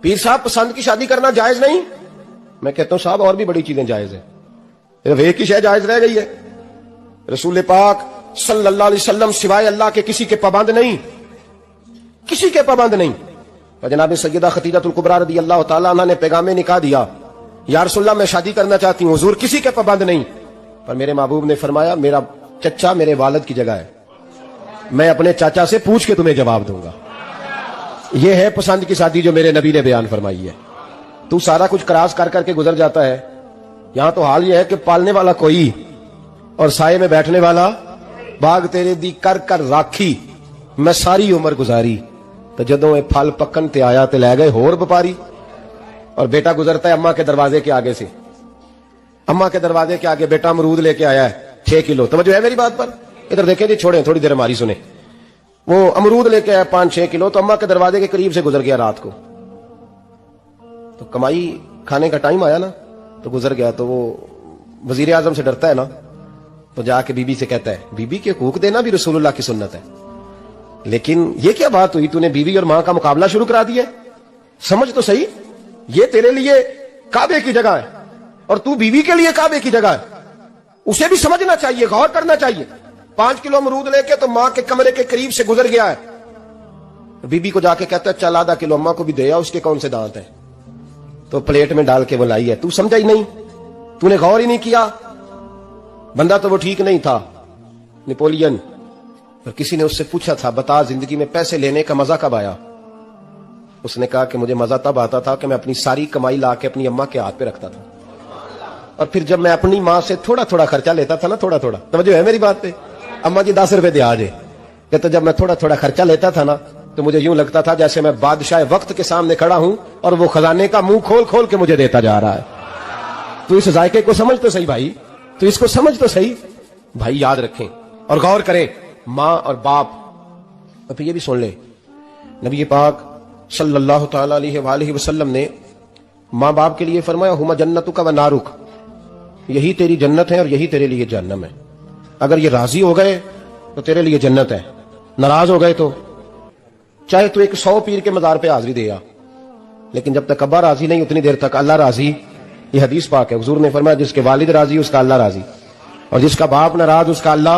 پیر صاحب پسند کی شادی کرنا جائز نہیں؟ میں کہتا ہوں صاحب اور بھی بڑی چیزیں جائز ہیں، صرف ایک ہی شے جائز رہ گئی ہے، رسول پاک صلی اللہ علیہ وسلم سوائے اللہ کے کسی کے پابند نہیں، کسی کے پابند نہیں۔ اور جناب سیدہ خدیجہ الکبریٰ رضی اللہ تعالیٰ عنہ نے پیغام نکاح دیا، یا رسول اللہ میں شادی کرنا چاہتی ہوں، حضور کسی کے پابند نہیں، پر میرے محبوب نے فرمایا میرا چچا میرے والد کی جگہ ہے، میں اپنے چاچا سے پوچھ کے تمہیں جواب دوں گا۔ یہ ہے پسند کی شادی جو میرے نبی نے بیان فرمائی ہے۔ تو سارا کچھ کراس کر کر کے گزر جاتا ہے، یہاں تو حال یہ ہے کہ پالنے والا کوئی اور سائے میں بیٹھنے والا، باغ تیرے دی کر کر راکھی میں ساری عمر گزاری، تو جدوں اے پھل پکن تے آیا تے لے گئے ہور بپاری۔ اور بیٹا گزرتا ہے اماں کے دروازے کے آگے سے، اماں کے دروازے کے آگے بیٹا امرود لے کے آیا ہے 6 کلو، توجہ ہے میری بات پر؟ ادھر دیکھیں جی، چھوڑیں تھوڑی دیر ہماری سنیں۔ وہ امرود لے کے آیا 5-6 کلو، تو اماں کے دروازے کے قریب سے گزر گیا رات کو، تو کمائی کھانے کا ٹائم آیا نا، تو گزر گیا، تو وہ وزیر اعظم سے ڈرتا ہے نا، تو جا کے بی بی سے کہتا ہے بی بی کے حقوق دینا بھی رسول اللہ کی سنت ہے، لیکن یہ کیا بات ہوئی، تو نے بیوی اور ماں کا مقابلہ شروع کرا دیا، سمجھ تو صحیح، یہ تیرے لیے کعبے کی جگہ ہے اور تو بیوی کے لیے کعبے کی جگہ ہے، اسے بھی سمجھنا چاہیے، غور کرنا چاہیے۔ 5 کلو امرود لے کے تو ماں کے کمرے کے قریب سے گزر گیا ہے، بی بی کو جا کے کہتا ہے چل آدھا کلو اماں کو بھی دیا، اس کے کون سے دانت ہیں، تو پلیٹ میں ڈال کے وہ لائی ہے، تو سمجھا ہی نہیں، تو نے غور ہی نہیں کیا۔ بندہ تو وہ ٹھیک نہیں تھا، نیپولین، اور کسی نے اس سے پوچھا تھا بتا زندگی میں پیسے لینے کا مزہ کب آیا؟ اس نے کہا کہ مجھے مزہ تب آتا تھا کہ میں اپنی ساری کمائی لا کے اپنی اماں کے ہاتھ پہ رکھتا تھا، اور پھر جب میں اپنی ماں سے تھوڑا تھوڑا خرچہ لیتا تھا نا، تھوڑا تھوڑا، توجہ ہے میری بات پہ؟ اماں جی 10 روپے دے آجے، کہتا جب میں تھوڑا تھوڑا خرچہ لیتا تھا نا، تو مجھے یوں لگتا تھا جیسے میں بادشاہ وقت کے سامنے کھڑا ہوں اور وہ خزانے کا منہ کھول کھول کے مجھے دیتا جا رہا ہے۔ تو اس ذائقے کو سمجھ تو صحیح بھائی، تو اس کو سمجھ تو صحیح بھائی، یاد رکھیں اور غور کریں۔ ماں اور باپ، اب یہ بھی سن لیں، نبی پاک صلی اللہ تعالی علیہ وآلہ وسلم نے ماں باپ کے لیے فرمایا ہما جنتک و نارک، یہی تیری جنت ہے اور یہی تیرے لیے جہنم ہے۔ اگر یہ راضی ہو گئے تو تیرے لیے جنت ہے، ناراض ہو گئے تو چاہے تو ایک 100 پیر کے مزار پہ حاضری دے آ، لیکن جب تک ابا راضی نہیں اتنی دیر تک اللہ راضی۔ یہ حدیث پاک ہے، حضور نے فرمایا جس کے والد راضی اس کا اللہ راضی، اور جس کا باپ ناراض اس کا اللہ